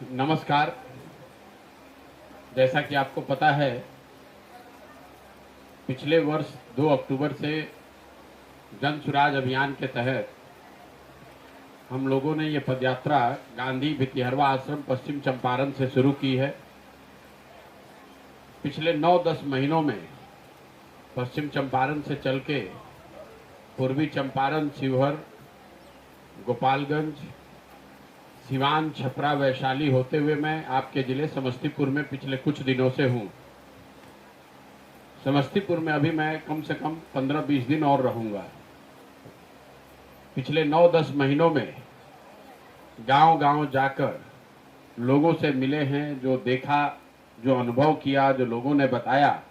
नमस्कार। जैसा कि आपको पता है, पिछले वर्ष 2 अक्टूबर से जन सुराज अभियान के तहत हम लोगों ने ये पदयात्रा गांधी भितिहरवा आश्रम पश्चिम चंपारण से शुरू की है। पिछले 9-10 महीनों में पश्चिम चंपारण से चल के पूर्वी चंपारण, शिवहर, गोपालगंज, सिवान, छपरा, वैशाली होते हुए मैं आपके जिले समस्तीपुर में पिछले कुछ दिनों से हूँ। समस्तीपुर में अभी मैं कम से कम 15-20 दिन और रहूँगा। पिछले 9-10 महीनों में गांव-गांव जाकर लोगों से मिले हैं, जो देखा, जो अनुभव किया, जो लोगों ने बताया,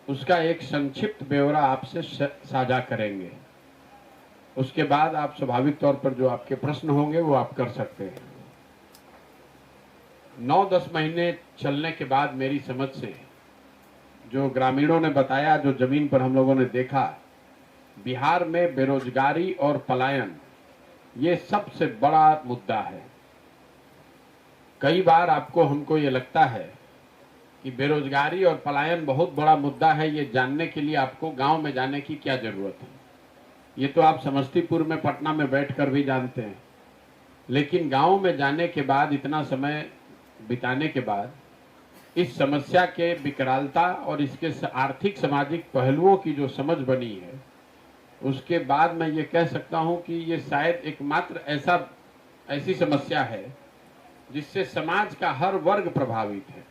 उसका एक संक्षिप्त ब्यौरा आपसे साझा करेंगे। उसके बाद आप स्वाभाविक तौर पर जो आपके प्रश्न होंगे वो आप कर सकते हैं। 9-10 महीने चलने के बाद मेरी समझ से जो ग्रामीणों ने बताया, जो जमीन पर हम लोगों ने देखा, बिहार में बेरोजगारी और पलायन ये सबसे बड़ा मुद्दा है। कई बार हमको ये लगता है कि बेरोजगारी और पलायन बहुत बड़ा मुद्दा है। ये जानने के लिए आपको गांव में जाने की क्या जरूरत है? ये तो आप समस्तीपुर में, पटना में बैठकर भी जानते हैं। लेकिन गांव में जाने के बाद, इतना समय बिताने के बाद, इस समस्या के विकरालता और इसके आर्थिक सामाजिक पहलुओं की जो समझ बनी है, उसके बाद मैं ये कह सकता हूं कि ये शायद एकमात्र ऐसी समस्या है जिससे समाज का हर वर्ग प्रभावित है।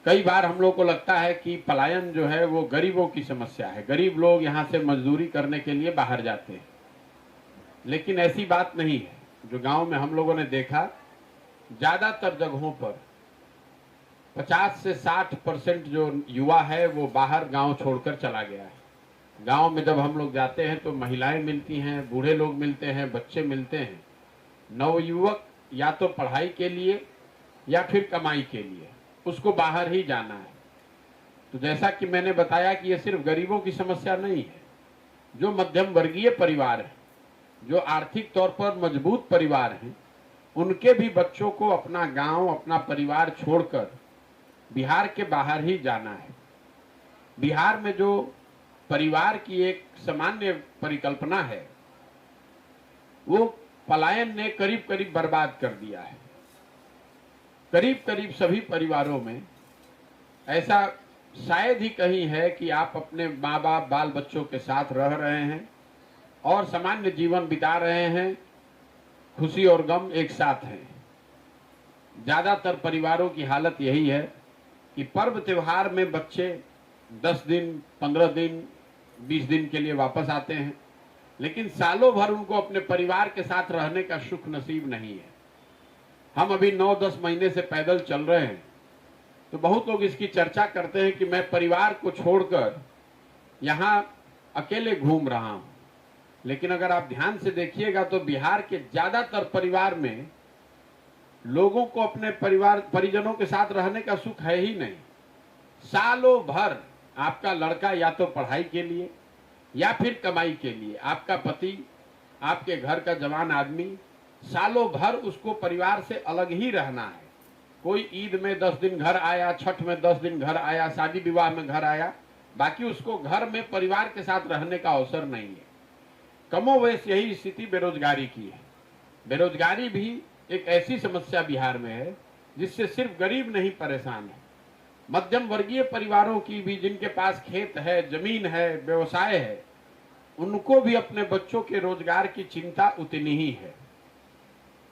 कई बार हम लोग को लगता है कि पलायन जो है वो गरीबों की समस्या है, गरीब लोग यहाँ से मजदूरी करने के लिए बाहर जाते हैं, लेकिन ऐसी बात नहीं है। जो गांव में हम लोगों ने देखा, ज्यादातर जगहों पर 50 से 60% जो युवा है वो बाहर गांव छोड़कर चला गया है। गांव में जब हम लोग जाते हैं तो महिलाएं मिलती हैं, बूढ़े लोग मिलते हैं, बच्चे मिलते हैं। नवयुवक या तो पढ़ाई के लिए या फिर कमाई के लिए उसको बाहर ही जाना है। तो जैसा कि मैंने बताया कि ये सिर्फ गरीबों की समस्या नहीं है। जो मध्यम वर्गीय परिवार है, जो आर्थिक तौर पर मजबूत परिवार हैं, उनके भी बच्चों को अपना गांव, अपना परिवार छोड़कर बिहार के बाहर ही जाना है। बिहार में जो परिवार की एक सामान्य परिकल्पना है, वो पलायन ने करीब करीब बर्बाद कर दिया है। करीब करीब सभी परिवारों में ऐसा शायद ही कहीं है कि आप अपने माँ बाप, बाल बच्चों के साथ रह रहे हैं और सामान्य जीवन बिता रहे हैं, खुशी और गम एक साथ हैं। ज्यादातर परिवारों की हालत यही है कि पर्व त्योहार में बच्चे 10 दिन, 15 दिन, 20 दिन के लिए वापस आते हैं, लेकिन सालों भर उनको अपने परिवार के साथ रहने का सुख नसीब नहीं है। हम अभी 9-10 महीने से पैदल चल रहे हैं, तो बहुत लोग इसकी चर्चा करते हैं कि मैं परिवार को छोड़कर यहाँ अकेले घूम रहा हूं। लेकिन अगर आप ध्यान से देखिएगा तो बिहार के ज्यादातर परिवार में लोगों को अपने परिजनों के साथ रहने का सुख है ही नहीं। सालों भर आपका लड़का या तो पढ़ाई के लिए या फिर कमाई के लिए, आपका पति, आपके घर का जवान आदमी, सालों भर उसको परिवार से अलग ही रहना है। कोई ईद में 10 दिन घर आया, छठ में 10 दिन घर आया, शादी विवाह में घर आया, बाकी उसको घर में परिवार के साथ रहने का अवसर नहीं है। कमोवेश यही स्थिति बेरोजगारी की है। बेरोजगारी भी एक ऐसी समस्या बिहार में है जिससे सिर्फ गरीब नहीं परेशान है, मध्यम वर्गीय परिवारों की भी, जिनके पास खेत है, जमीन है, व्यवसाय है, उनको भी अपने बच्चों के रोजगार की चिंता उतनी ही है।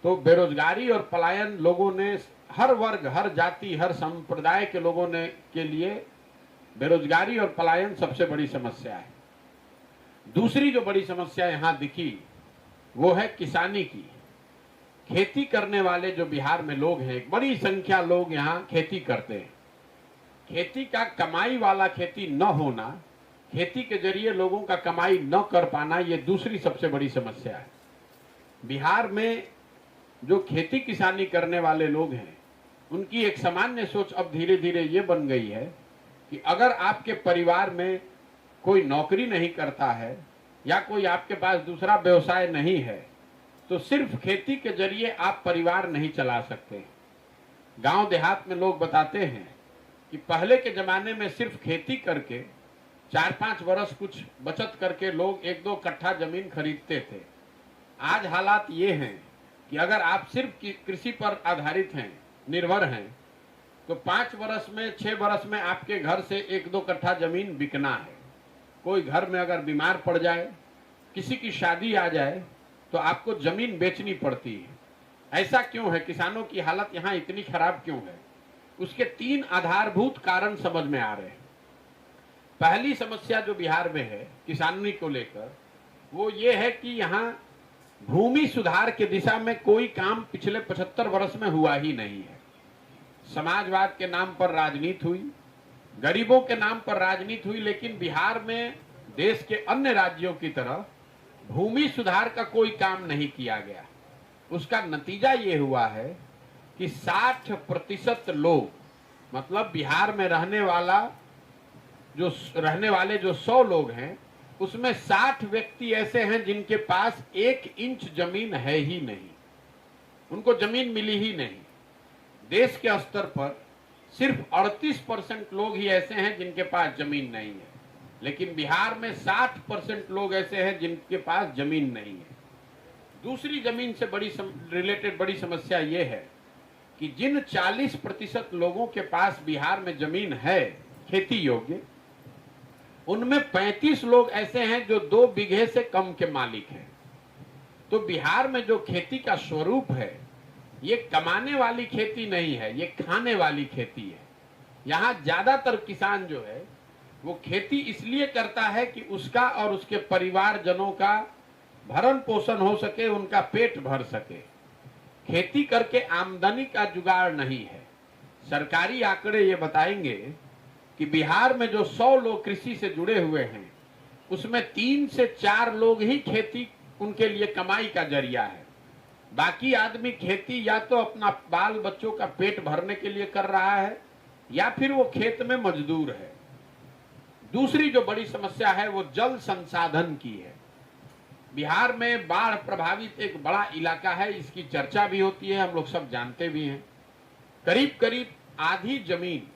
तो बेरोजगारी और पलायन लोगों ने, हर वर्ग, हर जाति, हर संप्रदाय के लोगों ने के लिए बेरोजगारी और पलायन सबसे बड़ी समस्या है। दूसरी जो बड़ी समस्या यहाँ दिखी वो है किसानी की। खेती करने वाले जो बिहार में लोग हैं, एक बड़ी संख्या लोग यहाँ खेती करते हैं। खेती का कमाई वाला खेती न होना, खेती के जरिए लोगों का कमाई न कर पाना, ये दूसरी सबसे बड़ी समस्या है। बिहार में जो खेती किसानी करने वाले लोग हैं, उनकी एक सामान्य सोच अब धीरे धीरे ये बन गई है कि अगर आपके परिवार में कोई नौकरी नहीं करता है या कोई आपके पास दूसरा व्यवसाय नहीं है, तो सिर्फ खेती के जरिए आप परिवार नहीं चला सकते। गांव देहात में लोग बताते हैं कि पहले के जमाने में सिर्फ खेती करके 4-5 वर्ष कुछ बचत करके लोग 1-2 कट्ठा जमीन खरीदते थे। आज हालात ये हैं कि अगर आप सिर्फ कृषि पर आधारित हैं, निर्भर हैं, तो 5 वर्ष में 6 वर्ष में आपके घर से 1-2 कट्ठा जमीन बिकना है। कोई घर में अगर बीमार पड़ जाए, किसी की शादी आ जाए, तो आपको जमीन बेचनी पड़ती है। ऐसा क्यों है? किसानों की हालत यहाँ इतनी खराब क्यों है? उसके 3 आधारभूत कारण समझ में आ रहे हैं। पहली समस्या जो बिहार में है किसानी को लेकर, वो ये है कि यहाँ भूमि सुधार के दिशा में कोई काम पिछले 75 वर्ष में हुआ ही नहीं है। समाजवाद के नाम पर राजनीति हुई, गरीबों के नाम पर राजनीति हुई, लेकिन बिहार में देश के अन्य राज्यों की तरह भूमि सुधार का कोई काम नहीं किया गया। उसका नतीजा ये हुआ है कि 60% लोग, मतलब बिहार में रहने वाले जो 100 लोग हैं, उसमें 60 व्यक्ति ऐसे हैं जिनके पास 1 इंच जमीन है ही नहीं, उनको जमीन मिली ही नहीं। देश के स्तर पर सिर्फ 38% लोग ही ऐसे हैं जिनके पास जमीन नहीं है, लेकिन बिहार में 60% लोग ऐसे हैं जिनके पास जमीन नहीं है। दूसरी जमीन से रिलेटेड बड़ी समस्या ये है कि जिन 40% लोगों के पास बिहार में जमीन है खेती योग्य, उनमें 35 लोग ऐसे हैं जो 2 बीघे से कम के मालिक हैं। तो बिहार में जो खेती का स्वरूप है, ये कमाने वाली खेती नहीं है, ये खाने वाली खेती है। यहाँ ज्यादातर किसान जो है वो खेती इसलिए करता है कि उसका और उसके परिवारजनों का भरण पोषण हो सके, उनका पेट भर सके। खेती करके आमदनी का जुगाड़ नहीं है। सरकारी आंकड़े ये बताएंगे कि बिहार में जो 100 लोग कृषि से जुड़े हुए हैं, उसमें 3 से 4 लोग ही खेती उनके लिए कमाई का जरिया है। बाकी आदमी खेती या तो अपना बाल बच्चों का पेट भरने के लिए कर रहा है, या फिर वो खेत में मजदूर है। दूसरी जो बड़ी समस्या है वो जल संसाधन की है। बिहार में बाढ़ प्रभावित एक बड़ा इलाका है, इसकी चर्चा भी होती है, हम लोग सब जानते भी हैं। करीब करीब आधी जमीन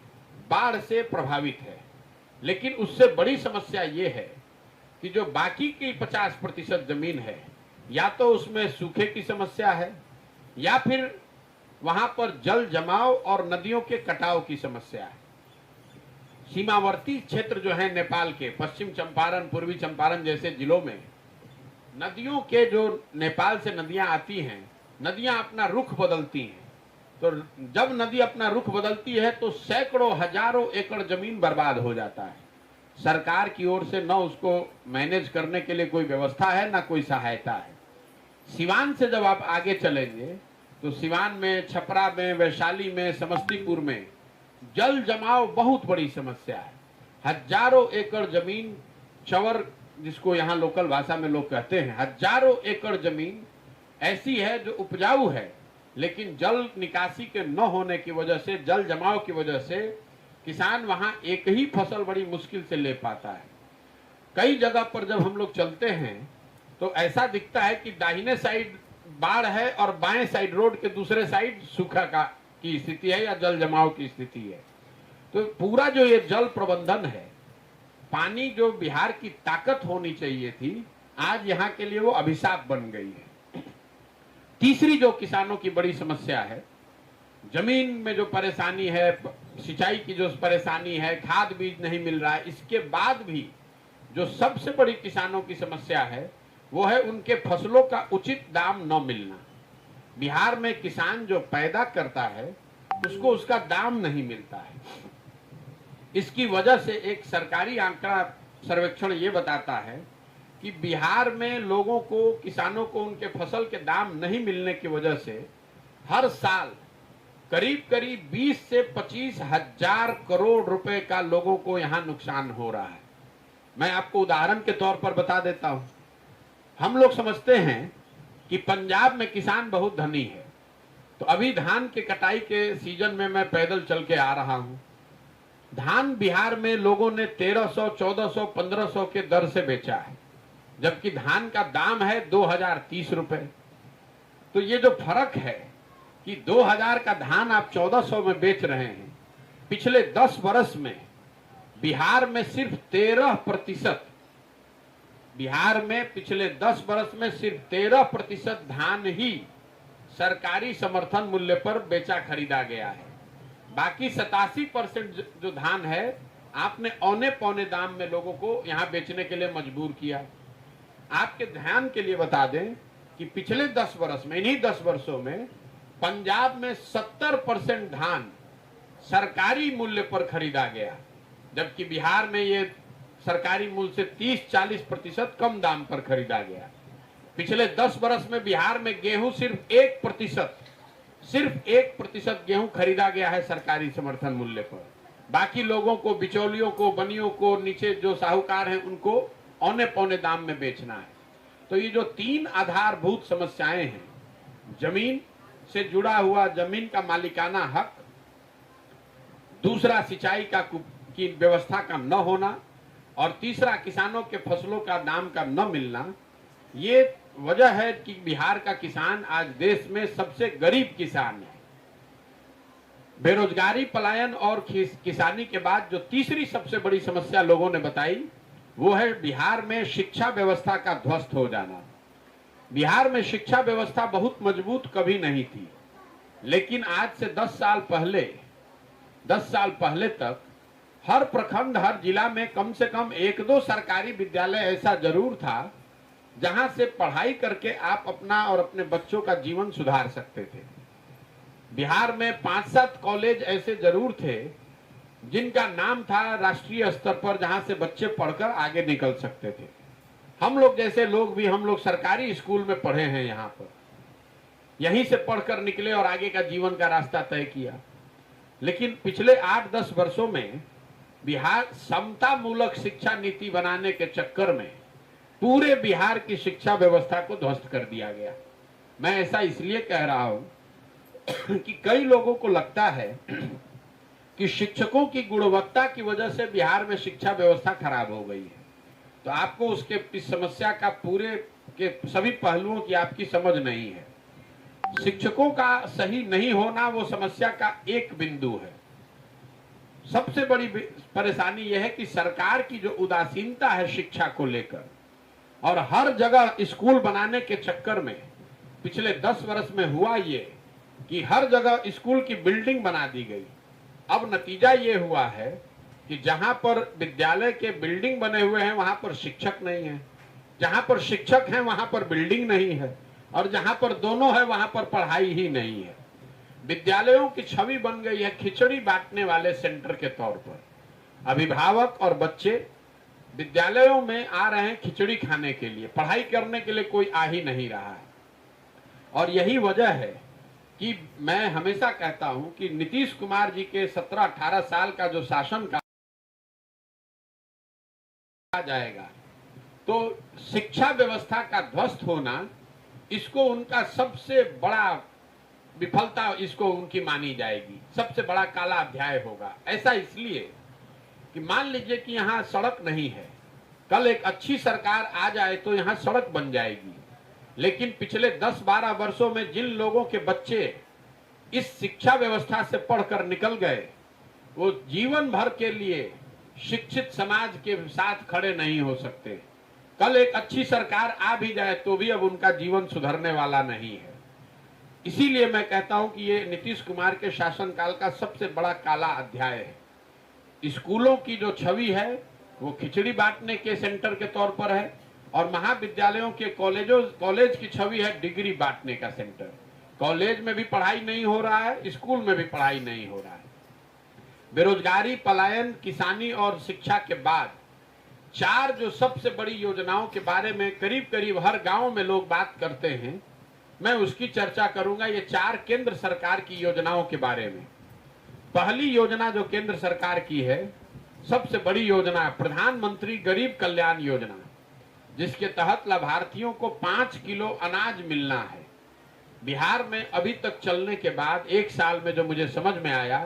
बाढ़ से प्रभावित है, लेकिन उससे बड़ी समस्या ये है कि जो बाकी की 50% जमीन है, या तो उसमें सूखे की समस्या है, या फिर वहां पर जल जमाव और नदियों के कटाव की समस्या है। सीमावर्ती क्षेत्र जो है नेपाल के, पश्चिम चंपारण, पूर्वी चंपारण जैसे जिलों में नदियों के, जो नेपाल से नदियां आती हैं, नदियां अपना रुख बदलती हैं। तो जब नदी अपना रुख बदलती है तो सैकड़ों हजारों एकड़ जमीन बर्बाद हो जाता है। सरकार की ओर से न उसको मैनेज करने के लिए कोई व्यवस्था है, न कोई सहायता है। सिवान से जब आप आगे चलेंगे तो सिवान में, छपरा में, वैशाली में, समस्तीपुर में जल जमाव बहुत बड़ी समस्या है। हजारों एकड़ जमीन, चवर जिसको यहाँ लोकल भाषा में लोग कहते हैं, हजारों एकड़ जमीन ऐसी है जो उपजाऊ है, लेकिन जल निकासी के न होने की वजह से, जल जमाव की वजह से किसान वहां एक ही फसल बड़ी मुश्किल से ले पाता है। कई जगह पर जब हम लोग चलते हैं तो ऐसा दिखता है कि दाहिने साइड बाढ़ है और बाएं साइड, रोड के दूसरे साइड सूखा की स्थिति है या जल जमाव की स्थिति है। तो पूरा जो ये जल प्रबंधन है, पानी जो बिहार की ताकत होनी चाहिए थी, आज यहाँ के लिए वो अभिशाप बन गई है। तीसरी जो किसानों की बड़ी समस्या है, जमीन में जो परेशानी है, सिंचाई की जो परेशानी है, खाद बीज नहीं मिल रहा है, इसके बाद भी जो सबसे बड़ी किसानों की समस्या है वो है उनके फसलों का उचित दाम न मिलना। बिहार में किसान जो पैदा करता है उसको उसका दाम नहीं मिलता है। इसकी वजह से एक सरकारी आंकड़ा सर्वेक्षण ये बताता है कि बिहार में लोगों को, किसानों को उनके फसल के दाम नहीं मिलने की वजह से हर साल करीब करीब 20 से 25 हजार करोड़ रुपए का लोगों को यहाँ नुकसान हो रहा है। मैं आपको उदाहरण के तौर पर बता देता हूं। हम लोग समझते हैं कि पंजाब में किसान बहुत धनी है, तो अभी धान के कटाई के सीजन में मैं पैदल चल के आ रहा हूं। धान बिहार में लोगों ने 1300, 1400, 1500 के दर से बेचा है, जबकि धान का दाम है 2030 रुपए। तो ये जो फर्क है कि 2000 का धान आप 1400 में बेच रहे हैं, पिछले 10 वर्ष में बिहार में सिर्फ 13%, बिहार में पिछले 10 वर्ष में सिर्फ 13% धान ही सरकारी समर्थन मूल्य पर बेचा खरीदा गया है। बाकी 87% जो धान है आपने औने पौने दाम में लोगों को यहां बेचने के लिए मजबूर किया। आपके ध्यान के लिए बता दें कि पिछले 10 वर्ष में, इन्हीं 10 वर्षों में पंजाब में 70% धान सरकारी मूल्य पर खरीदा गया, जबकि बिहार में ये सरकारी मूल्य से 30-40% कम दाम पर खरीदा गया। पिछले 10 वर्ष में बिहार में गेहूं सिर्फ 1% गेहूं खरीदा गया है सरकारी समर्थन मूल्य पर। बाकी लोगों को, बिचौलियों को, बनियों को, नीचे जो साहूकार हैं उनको औने पौने दाम में बेचना है। तो ये जो 3 आधारभूत समस्याएं हैं, जमीन से जुड़ा हुआ जमीन का मालिकाना हक, दूसरा सिंचाई की व्यवस्था का न होना, और तीसरा किसानों के फसलों का दाम का न मिलना, ये वजह है कि बिहार का किसान आज देश में सबसे गरीब किसान है। बेरोजगारी, पलायन और किसानी के बाद जो तीसरी सबसे बड़ी समस्या लोगों ने बताई वो है बिहार में शिक्षा व्यवस्था का ध्वस्त हो जाना। बिहार में शिक्षा व्यवस्था बहुत मजबूत कभी नहीं थी, लेकिन आज से 10 साल पहले तक हर प्रखंड, हर जिला में कम से कम 1-2 सरकारी विद्यालय ऐसा जरूर था जहां से पढ़ाई करके आप अपना और अपने बच्चों का जीवन सुधार सकते थे। बिहार में 5-7 कॉलेज ऐसे जरूर थे जिनका नाम था राष्ट्रीय स्तर पर, जहां से बच्चे पढ़कर आगे निकल सकते थे। हम लोग जैसे लोग भी, हम लोग सरकारी स्कूल में पढ़े हैं, यहाँ पर यहीं से पढ़कर निकले और आगे का जीवन का रास्ता तय किया। लेकिन पिछले 8-10 वर्षों में बिहार समता मूलक शिक्षा नीति बनाने के चक्कर में पूरे बिहार की शिक्षा व्यवस्था को ध्वस्त कर दिया गया। मैं ऐसा इसलिए कह रहा हूं कि कई लोगों को लगता है कि शिक्षकों की गुणवत्ता की वजह से बिहार में शिक्षा व्यवस्था खराब हो गई है। तो आपको उसके इस समस्या का पूरे के सभी पहलुओं की आपकी समझ नहीं है। शिक्षकों का सही नहीं होना वो समस्या का एक बिंदु है। सबसे बड़ी परेशानी यह है कि सरकार की जो उदासीनता है शिक्षा को लेकर, और हर जगह स्कूल बनाने के चक्कर में पिछले 10 वर्ष में हुआ ये कि हर जगह स्कूल की बिल्डिंग बना दी गई। अब नतीजा ये हुआ है कि जहां पर विद्यालय के बिल्डिंग बने हुए हैं वहां पर शिक्षक नहीं है, जहां पर शिक्षक हैं वहां पर बिल्डिंग नहीं है, और जहां पर दोनों है वहां पर पढ़ाई ही नहीं है। विद्यालयों की छवि बन गई है खिचड़ी बांटने वाले सेंटर के तौर पर। अभिभावक और बच्चे विद्यालयों में आ रहे हैं खिचड़ी खाने के लिए, पढ़ाई करने के लिए कोई आ ही नहीं रहा है। और यही वजह है कि मैं हमेशा कहता हूं कि नीतीश कुमार जी के 17-18 साल का जो शासन का जाएगा, तो शिक्षा व्यवस्था का ध्वस्त होना, इसको उनका सबसे बड़ा विफलता इसको उनकी मानी जाएगी, सबसे बड़ा काला अध्याय होगा। ऐसा इसलिए कि मान लीजिए कि यहाँ सड़क नहीं है, कल एक अच्छी सरकार आ जाए तो यहाँ सड़क बन जाएगी, लेकिन पिछले 10-12 वर्षों में जिन लोगों के बच्चे इस शिक्षा व्यवस्था से पढ़कर निकल गए, वो जीवन भर के लिए शिक्षित समाज के साथ खड़े नहीं हो सकते। कल एक अच्छी सरकार आ भी जाए तो भी अब उनका जीवन सुधरने वाला नहीं है। इसीलिए मैं कहता हूं कि ये नीतीश कुमार के शासनकाल का सबसे बड़ा काला अध्याय है। स्कूलों की जो छवि है वो खिचड़ी बांटने के सेंटर के तौर पर है, और महाविद्यालयों के कॉलेज की छवि है डिग्री बांटने का सेंटर। कॉलेज में भी पढ़ाई नहीं हो रहा है, स्कूल में भी पढ़ाई नहीं हो रहा है। बेरोजगारी, पलायन, किसानी और शिक्षा के बाद 4 जो सबसे बड़ी योजनाओं के बारे में करीब करीब हर गांव में लोग बात करते हैं, मैं उसकी चर्चा करूंगा। ये 4 केंद्र सरकार की योजनाओं के बारे में। पहली योजना जो केंद्र सरकार की है, सबसे बड़ी योजना, प्रधानमंत्री गरीब कल्याण योजना, जिसके तहत लाभार्थियों को 5 किलो अनाज मिलना है। बिहार में अभी तक चलने के बाद 1 साल में जो मुझे समझ में आया,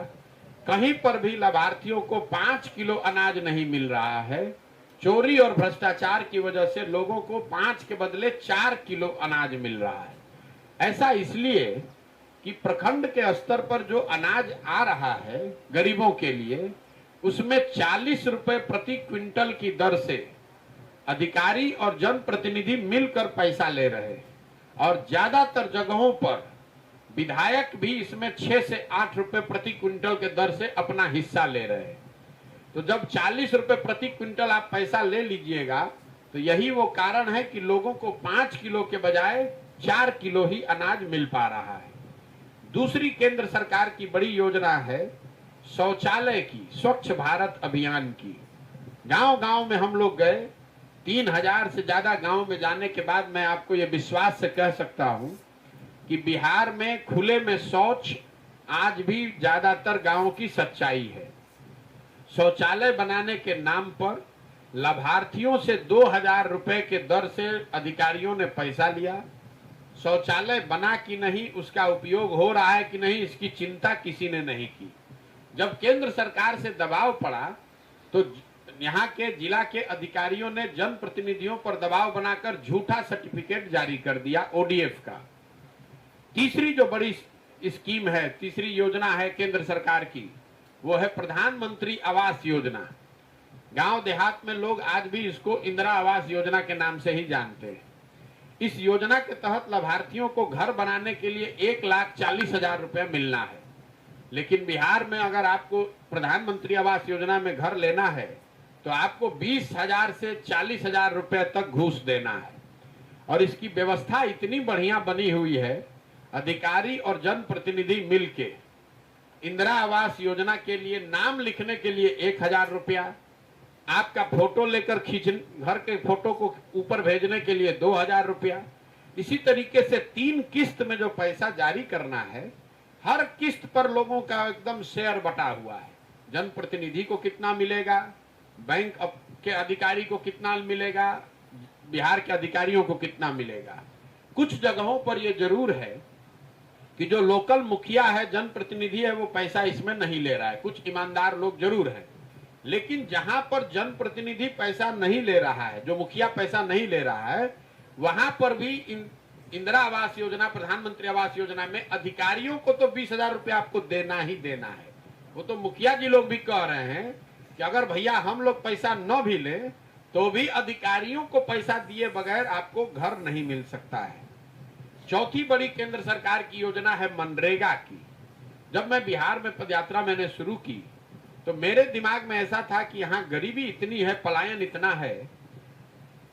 कहीं पर भी लाभार्थियों को 5 किलो अनाज नहीं मिल रहा है। चोरी और भ्रष्टाचार की वजह से लोगों को 5 के बदले 4 किलो अनाज मिल रहा है। ऐसा इसलिए कि प्रखंड के स्तर पर जो अनाज आ रहा है गरीबों के लिए, उसमें 40 रुपए प्रति क्विंटल की दर से अधिकारी और जनप्रतिनिधि मिलकर पैसा ले रहे हैं, और ज्यादातर जगहों पर विधायक भी इसमें 6 से 8 रुपए प्रति क्विंटल के दर से अपना हिस्सा ले रहे हैं। तो जब 40 रुपए प्रति क्विंटल आप पैसा ले लीजिएगा, तो यही वो कारण है कि लोगों को 5 किलो के बजाय 4 किलो ही अनाज मिल पा रहा है। दूसरी केंद्र सरकार की बड़ी योजना है शौचालय की, स्वच्छ भारत अभियान की। गांव गांव में हम लोग गए, 3000 से ज्यादा गांव में जाने के बाद मैं आपको ये विश्वास से कह सकता हूं कि बिहार में खुले में शौच आज भी ज्यादातर गांवों की सच्चाई है। शौचालय बनाने के नाम पर लाभार्थियों से 2000 रुपए के दर से अधिकारियों ने पैसा लिया। शौचालय बना कि नहीं, उसका उपयोग हो रहा है कि नहीं, इसकी चिंता किसी ने नहीं की। जब केंद्र सरकार से दबाव पड़ा तो यहाँ के जिला के अधिकारियों ने जनप्रतिनिधियों पर दबाव बनाकर झूठा सर्टिफिकेट जारी कर दिया ओडीएफ का। तीसरी जो बड़ी स्कीम है, तीसरी योजना है केंद्र सरकार की, वो है प्रधानमंत्री आवास योजना। गांव देहात में लोग आज भी इसको इंदिरा आवास योजना के नाम से ही जानते हैं। इस योजना के तहत लाभार्थियों को घर बनाने के लिए 1,40,000 रुपए मिलना है। लेकिन बिहार में अगर आपको प्रधानमंत्री आवास योजना में घर लेना है तो आपको 20,000 से 40,000 रुपए तक घूस देना है। और इसकी व्यवस्था इतनी बढ़िया बनी हुई है, अधिकारी और जनप्रतिनिधि मिलके इंदिरा आवास योजना के लिए नाम लिखने के लिए 1,000 रुपया, आपका फोटो लेकर घर के फोटो को ऊपर भेजने के लिए 2,000 रुपया, इसी तरीके से 3 किस्त में जो पैसा जारी करना है, हर किस्त पर लोगों का एकदम शेयर बटा हुआ है। जनप्रतिनिधि को कितना मिलेगा, बैंक के अधिकारी को कितना मिलेगा, बिहार के अधिकारियों को कितना मिलेगा। कुछ जगहों पर यह जरूर है कि जो लोकल मुखिया है, जनप्रतिनिधि है, वो पैसा इसमें नहीं ले रहा है। कुछ ईमानदार लोग जरूर हैं। लेकिन जहां पर जनप्रतिनिधि पैसा नहीं ले रहा है, जो मुखिया पैसा नहीं ले रहा है, वहां पर भी इंदिरा आवास योजना, प्रधानमंत्री आवास योजना में अधिकारियों को तो 20,000 रुपया आपको देना ही देना है। वो तो मुखिया जी लोग भी कह रहे हैं कि अगर भैया हम लोग पैसा न भी ले तो भी अधिकारियों को पैसा दिए बगैर आपको घर नहीं मिल सकता है। चौथी बड़ी केंद्र सरकार की योजना है मनरेगा की। जब मैं बिहार में पदयात्रा मैंने शुरू की तो मेरे दिमाग में ऐसा था कि यहाँ गरीबी इतनी है, पलायन इतना है,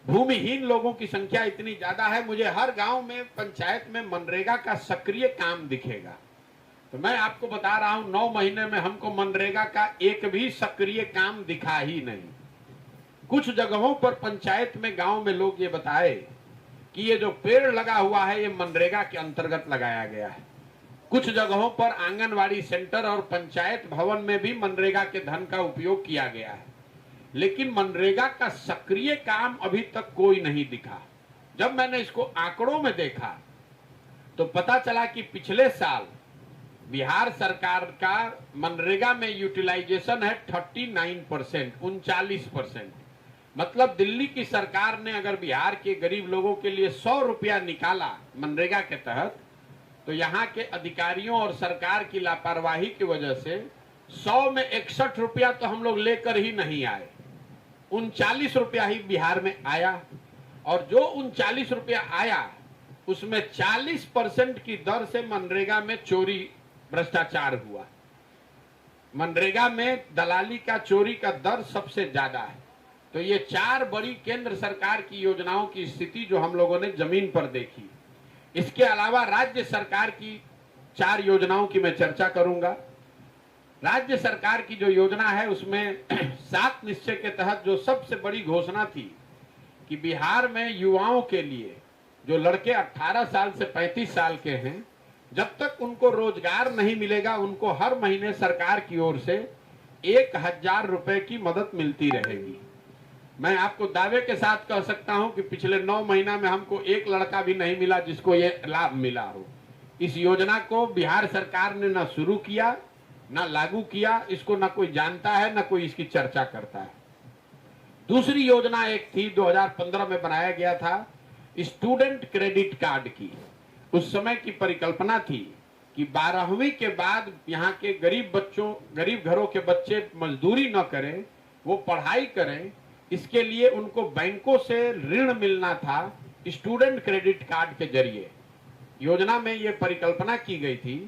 भूमिहीन लोगों की संख्या इतनी ज्यादा है, मुझे हर गांव में, पंचायत में मनरेगा का सक्रिय काम दिखेगा। तो मैं आपको बता रहा हूं, 9 महीने में हमको मनरेगा का एक भी सक्रिय काम दिखा ही नहीं। कुछ जगहों पर पंचायत में, गांव में लोग ये बताए कि ये जो पेड़ लगा हुआ है ये मनरेगा के अंतर्गत लगाया गया है। कुछ जगहों पर आंगनवाड़ी सेंटर और पंचायत भवन में भी मनरेगा के धन का उपयोग किया गया है। लेकिन मनरेगा का सक्रिय काम अभी तक कोई नहीं दिखा। जब मैंने इसको आंकड़ों में देखा तो पता चला कि पिछले साल बिहार सरकार का मनरेगा में यूटिलाइजेशन है 39%, 39%। मतलब दिल्ली की सरकार ने अगर बिहार के गरीब लोगों के लिए 100 रुपया निकाला मनरेगा के तहत, तो यहाँ के अधिकारियों और सरकार की लापरवाही की वजह से 100 में 61 रुपया तो हम लोग लेकर ही नहीं आए। 39 रुपया ही बिहार में आया, और जो 39 रुपया आया उसमें 40% की दर से मनरेगा में चोरी, भ्रष्टाचार हुआ। मनरेगा में दलाली का, चोरी का दर सबसे ज्यादा है। तो ये 4 बड़ी केंद्र सरकार की योजनाओं की स्थिति जो हम लोगों ने जमीन पर देखी। इसके अलावा राज्य सरकार की 4 योजनाओं की मैं चर्चा करूंगा। राज्य सरकार की जो योजना है उसमें 7 निश्चय के तहत जो सबसे बड़ी घोषणा थी कि बिहार में युवाओं के लिए, जो लड़के 18 साल से 35 साल के हैं, जब तक उनको रोजगार नहीं मिलेगा उनको हर महीने सरकार की ओर से 1,000 रुपए की मदद मिलती रहेगी। मैं आपको दावे के साथ कह सकता हूं कि पिछले 9 महीना में हमको एक लड़का भी नहीं मिला जिसको ये लाभ मिला हो। इस योजना को बिहार सरकार ने ना शुरू किया, ना लागू किया, इसको ना कोई जानता है, ना कोई इसकी चर्चा करता है। दूसरी योजना एक थी 2015 में बनाया गया था स्टूडेंट क्रेडिट कार्ड की। उस समय की परिकल्पना थी कि 12वीं के बाद यहाँ के गरीब घरों के बच्चे मजदूरी न करें, वो पढ़ाई करें। इसके लिए उनको बैंकों से ऋण मिलना था स्टूडेंट क्रेडिट कार्ड के जरिए। योजना में ये परिकल्पना की गई थी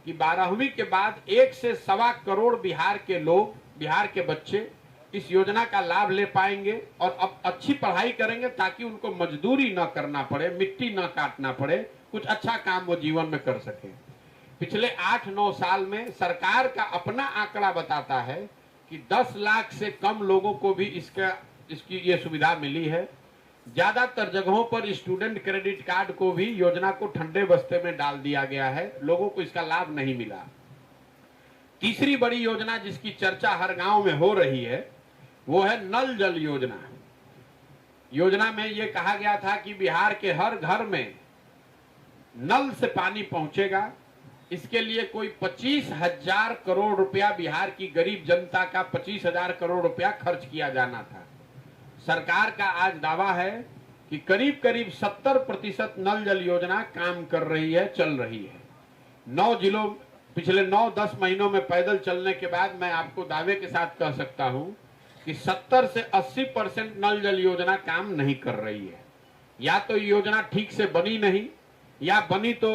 कि 12वीं के बाद 1 से 1.25 करोड़ बिहार के बच्चे इस योजना का लाभ ले पाएंगे और अब अच्छी पढ़ाई करेंगे ताकि उनको मजदूरी न करना पड़े, मिट्टी न काटना पड़े, कुछ अच्छा काम वो जीवन में कर सके। पिछले 8-9 साल में सरकार का अपना आंकड़ा बताता है कि 10 लाख से कम लोगों को भी इसकी ये सुविधा मिली है। ज्यादातर जगहों पर स्टूडेंट क्रेडिट कार्ड को भी योजना को ठंडे बस्ते में डाल दिया गया है, लोगों को इसका लाभ नहीं मिला। तीसरी बड़ी योजना जिसकी चर्चा हर गांव में हो रही है वो है नल जल योजना। योजना में यह कहा गया था कि बिहार के हर घर में नल से पानी पहुंचेगा। इसके लिए कोई 25,000 करोड़ रुपया, बिहार की गरीब जनता का 25,000 करोड़ रुपया खर्च किया जाना था। सरकार का आज दावा है कि करीब करीब 70% नल जल योजना काम कर रही है, चल रही है। 9 जिलों पिछले 9-10 महीनों में पैदल चलने के बाद मैं आपको दावे के साथ कह सकता हूं कि 70 से 80% नल जल योजना काम नहीं कर रही है। या तो योजना ठीक से बनी नहीं, या बनी तो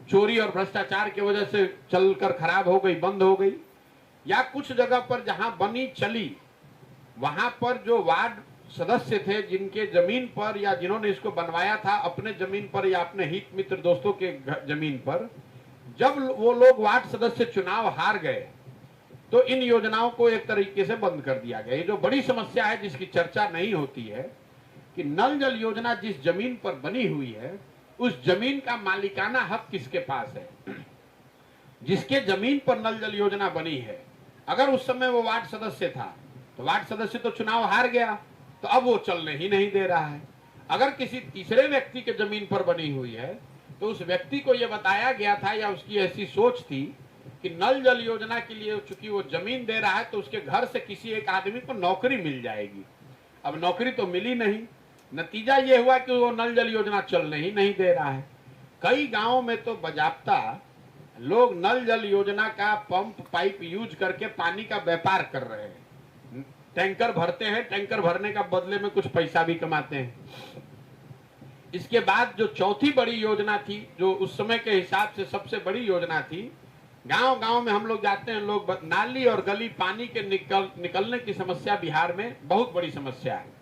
चोरी और भ्रष्टाचार की वजह से चलकर खराब हो गई, बंद हो गई, या कुछ जगह पर जहां बनी चली वहां पर जो वार्ड सदस्य थे जिनके जमीन पर या जिन्होंने इसको बनवाया था अपने जमीन पर या अपने हित मित्र दोस्तों के जमीन पर, जब वो लोग वार्ड सदस्य चुनाव हार गए तो इन योजनाओं को एक तरीके से बंद कर दिया गया। ये जो बड़ी समस्या है जिसकी चर्चा नहीं होती है कि नल जल योजना जिस जमीन पर बनी हुई है उस जमीन का मालिकाना हक किसके पास है। जिसके जमीन पर नल जल योजना बनी है, अगर उस समय वो वार्ड सदस्य था तो वार्ड सदस्य तो चुनाव हार गया, तो अब वो चलने ही नहीं दे रहा है। अगर किसी तीसरे व्यक्ति के जमीन पर बनी हुई है तो उस व्यक्ति को यह बताया गया था या उसकी ऐसी सोच थी कि नल जल योजना के लिए चूंकि वो जमीन दे रहा है तो उसके घर से किसी एक आदमी को नौकरी मिल जाएगी। अब नौकरी तो मिली नहीं, नतीजा ये हुआ कि वो नल जल योजना चलने ही नहीं दे रहा है। कई गांवों में तो बजाप्ता लोग नल जल योजना का पंप पाइप यूज करके पानी का व्यापार कर रहे हैं। टैंकर भरते हैं, टैंकर भरने का बदले में कुछ पैसा भी कमाते हैं। इसके बाद जो चौथी बड़ी योजना थी, जो उस समय के हिसाब से सबसे बड़ी योजना थी, गांव गांव में हम लोग जाते हैं, लोग नाली और गली पानी के निकलने की समस्या बिहार में बहुत बड़ी समस्या है।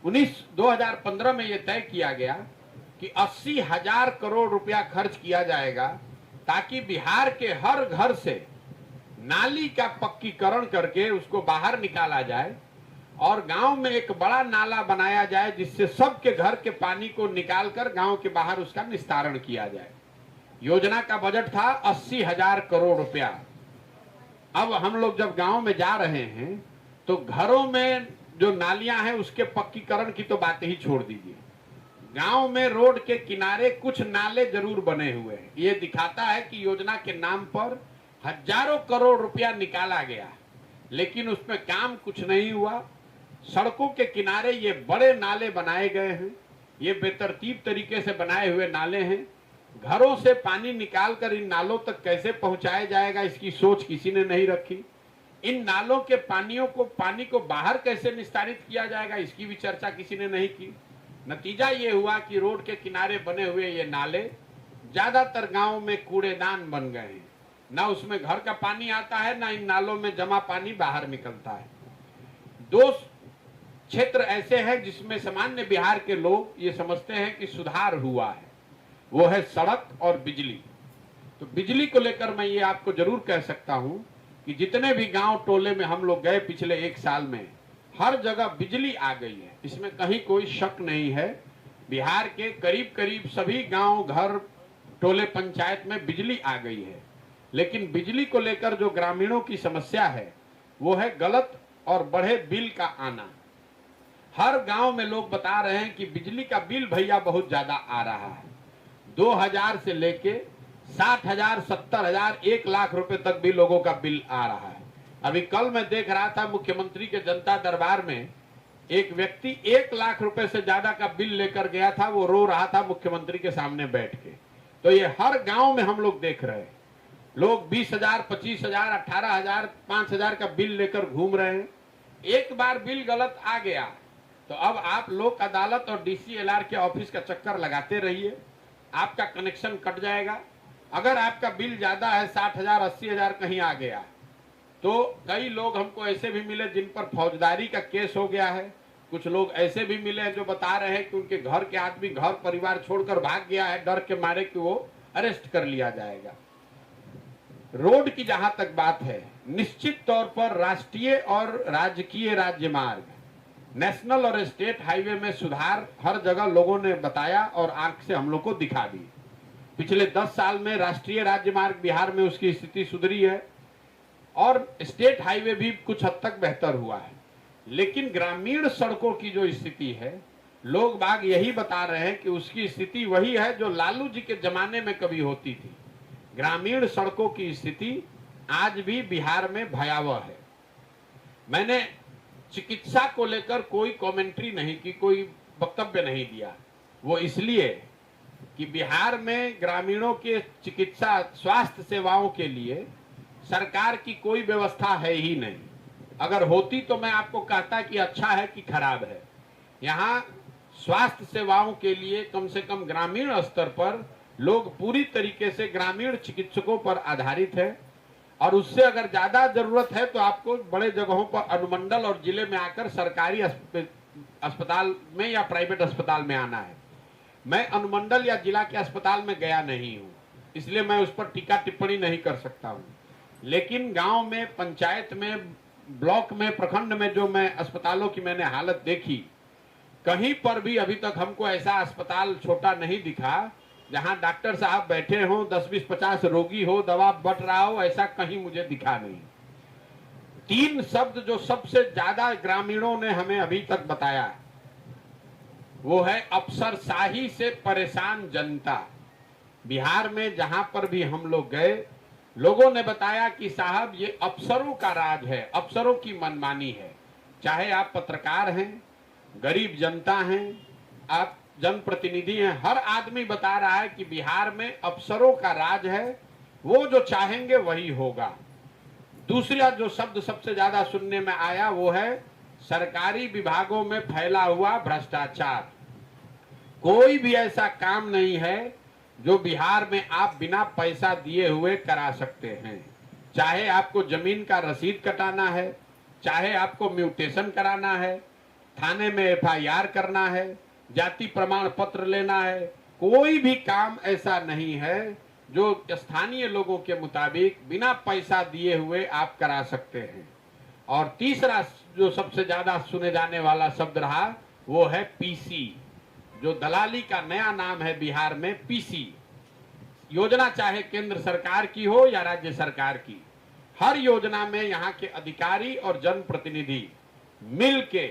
2015 में यह तय किया गया कि 80,000 करोड़ रुपया खर्च किया जाएगा ताकि बिहार के हर घर से नाली का पक्कीकरण करके उसको बाहर निकाला जाए और गांव में एक बड़ा नाला बनाया जाए जिससे सबके घर के पानी को निकालकर गांव के बाहर उसका निस्तारण किया जाए। योजना का बजट था 80,000 करोड़ रुपया। अब हम लोग जब गांव में जा रहे हैं तो घरों में जो नालियां हैं उसके पक्कीकरण की तो बात ही छोड़ दीजिए। गांव में रोड के किनारे कुछ नाले जरूर बने हुए हैं। ये दिखाता है कि योजना के नाम पर हजारों करोड़ रुपया निकाला गया, लेकिन उसमें काम कुछ नहीं हुआ। सड़कों के किनारे ये बड़े नाले बनाए गए हैं, ये बेतरतीब तरीके से बनाए हुए नाले हैं। घरों से पानी निकालकर इन नालों तक कैसे पहुंचाया जाएगा इसकी सोच किसी ने नहीं रखी। इन नालों के पानी को बाहर कैसे निस्तारित किया जाएगा इसकी भी चर्चा किसी ने नहीं की। नतीजा ये हुआ कि रोड के किनारे बने हुए ये नाले ज्यादातर गांवों में कूड़ेदान बन गए हैं। ना उसमें घर का पानी आता है, ना इन नालों में जमा पानी बाहर निकलता है। 2 क्षेत्र ऐसे हैं जिसमें सामान्य बिहार के लोग ये समझते हैं कि सुधार हुआ है, वो है सड़क और बिजली। तो बिजली को लेकर मैं ये आपको जरूर कह सकता हूं कि जितने भी गांव टोले में हम लोग गए पिछले 1 साल में, हर जगह बिजली आ गई है, इसमें कहीं कोई शक नहीं है। बिहार के करीब करीब सभी गांव, घर, टोले, पंचायत में बिजली आ गई है। लेकिन बिजली को लेकर जो ग्रामीणों की समस्या है वो है गलत और बढ़े बिल का आना। हर गांव में लोग बता रहे हैं कि बिजली का बिल भैया बहुत ज्यादा आ रहा है। 2000 से लेके 60,000, 70,000, 1 लाख रुपए तक भी लोगों का बिल आ रहा है। अभी कल मैं देख रहा था मुख्यमंत्री के जनता दरबार में एक व्यक्ति 1 लाख रुपए से ज्यादा का बिल लेकर गया था, वो रो रहा था मुख्यमंत्री के सामने बैठ के। तो ये हर गांव में हम लोग देख रहे हैं, लोग 20,000, 25,000, 18,000, 5,000 का बिल लेकर घूम रहे हैं। एक बार बिल गलत आ गया तो अब आप लोक अदालत और DCLR के ऑफिस का चक्कर लगाते रहिए, आपका कनेक्शन कट जाएगा। अगर आपका बिल ज्यादा है, 60,000, 80,000 कहीं आ गया, तो कई लोग हमको ऐसे भी मिले जिन पर फौजदारी का केस हो गया है। कुछ लोग ऐसे भी मिले जो बता रहे हैं कि उनके घर के आदमी घर परिवार छोड़कर भाग गया है, डर के मारे कि वो अरेस्ट कर लिया जाएगा। रोड की जहां तक बात है, निश्चित तौर पर राष्ट्रीय और राजकीय राज्य मार्ग, नेशनल और स्टेट हाईवे में सुधार हर जगह लोगों ने बताया और आंख से हम लोग को दिखा दी। पिछले 10 साल में राष्ट्रीय राज्य मार्ग बिहार में उसकी स्थिति सुधरी है और स्टेट हाईवे भी कुछ हद तक बेहतर हुआ है। लेकिन ग्रामीण सड़कों की जो स्थिति है, लोग बाग यही बता रहे हैं कि उसकी स्थिति वही है जो लालू जी के जमाने में कभी होती थी। ग्रामीण सड़कों की स्थिति आज भी बिहार में भयावह है। मैंने चिकित्सा को लेकर कोई कमेंट्री नहीं की, कोई वक्तव्य नहीं दिया। वो इसलिए कि बिहार में ग्रामीणों के चिकित्सा स्वास्थ्य सेवाओं के लिए सरकार की कोई व्यवस्था है ही नहीं। अगर होती तो मैं आपको कहता कि अच्छा है कि खराब है। यहाँ स्वास्थ्य सेवाओं के लिए कम से कम ग्रामीण स्तर पर लोग पूरी तरीके से ग्रामीण चिकित्सकों पर आधारित है और उससे अगर ज्यादा जरूरत है तो आपको बड़े जगहों पर अनुमंडल और जिले में आकर सरकारी अस्पताल में या प्राइवेट अस्पताल में आना है। मैं अनुमंडल या जिला के अस्पताल में गया नहीं हूं, इसलिए मैं उस पर टीका टिप्पणी नहीं कर सकता हूं। लेकिन गांव में, पंचायत में, ब्लॉक में, प्रखंड में जो मैं अस्पतालों की मैंने हालत देखी, कहीं पर भी अभी तक हमको ऐसा अस्पताल छोटा नहीं दिखा जहां डॉक्टर साहब बैठे हों, 10, 20, 50 रोगी हो, दवा बट रहा हो, ऐसा कहीं मुझे दिखा नहीं। 3 शब्द जो सबसे ज्यादा ग्रामीणों ने हमें अभी तक बताया वो है अफसरशाही से परेशान जनता। बिहार में जहां पर भी हम लोग गए, लोगों ने बताया कि साहब ये अफसरों का राज है, अफसरों की मनमानी है। चाहे आप पत्रकार हैं, गरीब जनता हैं, आप जनप्रतिनिधि हैं, हर आदमी बता रहा है कि बिहार में अफसरों का राज है, वो जो चाहेंगे वही होगा। दूसरा जो शब्द सबसे ज्यादा सुनने में आया वो है सरकारी विभागों में फैला हुआ भ्रष्टाचार। कोई भी ऐसा काम नहीं है जो बिहार में आप बिना पैसा दिए हुए करा सकते हैं। चाहे आपको जमीन का रसीद कटाना है, चाहे आपको म्यूटेशन कराना है, थाने में FIR करना है, जाति प्रमाण पत्र लेना है, कोई भी काम ऐसा नहीं है जो स्थानीय लोगों के मुताबिक बिना पैसा दिए हुए आप करा सकते हैं। और तीसरा जो सबसे ज्यादा सुने जाने वाला शब्द रहा वो है PC, जो दलाली का नया नाम है बिहार में। PC योजना चाहे केंद्र सरकार की हो या राज्य सरकार की, हर योजना में यहाँ के अधिकारी और जनप्रतिनिधि मिलके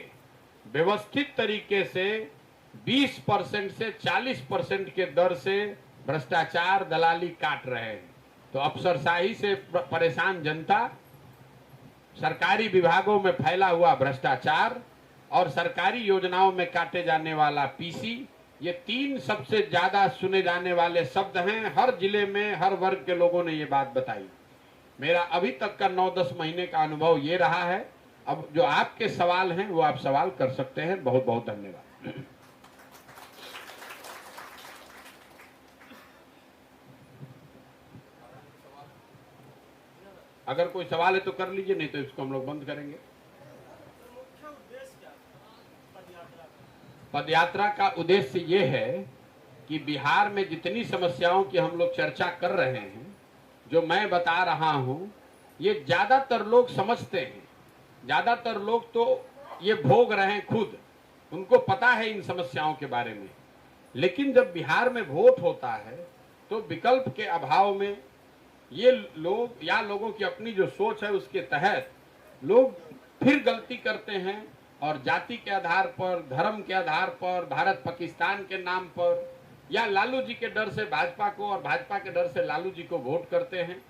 व्यवस्थित तरीके से 20% से 40% के दर से भ्रष्टाचार, दलाली काट रहे हैं। तो अफसरशाही से परेशान जनता, सरकारी विभागों में फैला हुआ भ्रष्टाचार और सरकारी योजनाओं में काटे जाने वाला PC, ये 3 सबसे ज्यादा सुने जाने वाले शब्द हैं। हर जिले में हर वर्ग के लोगों ने ये बात बताई। मेरा अभी तक का 9-10 महीने का अनुभव ये रहा है। अब जो आपके सवाल हैं वो आप सवाल कर सकते हैं। बहुत बहुत धन्यवाद। अगर कोई सवाल है तो कर लीजिए, नहीं तो इसको हम लोग बंद करेंगे। पदयात्रा का उद्देश्य ये है कि बिहार में जितनी समस्याओं की हम लोग चर्चा कर रहे हैं, जो मैं बता रहा हूं, ये ज्यादातर लोग समझते हैं। ज्यादातर लोग तो ये भोग रहे हैं खुद, उनको पता है इन समस्याओं के बारे में। लेकिन जब बिहार में वोट होता है तो विकल्प के अभाव में ये लोग या लोगों की अपनी जो सोच है उसके तहत लोग फिर गलती करते हैं और जाति के आधार पर, धर्म के आधार पर, भारत पाकिस्तान के नाम पर या लालू जी के डर से भाजपा को और भाजपा के डर से लालू जी को वोट करते हैं।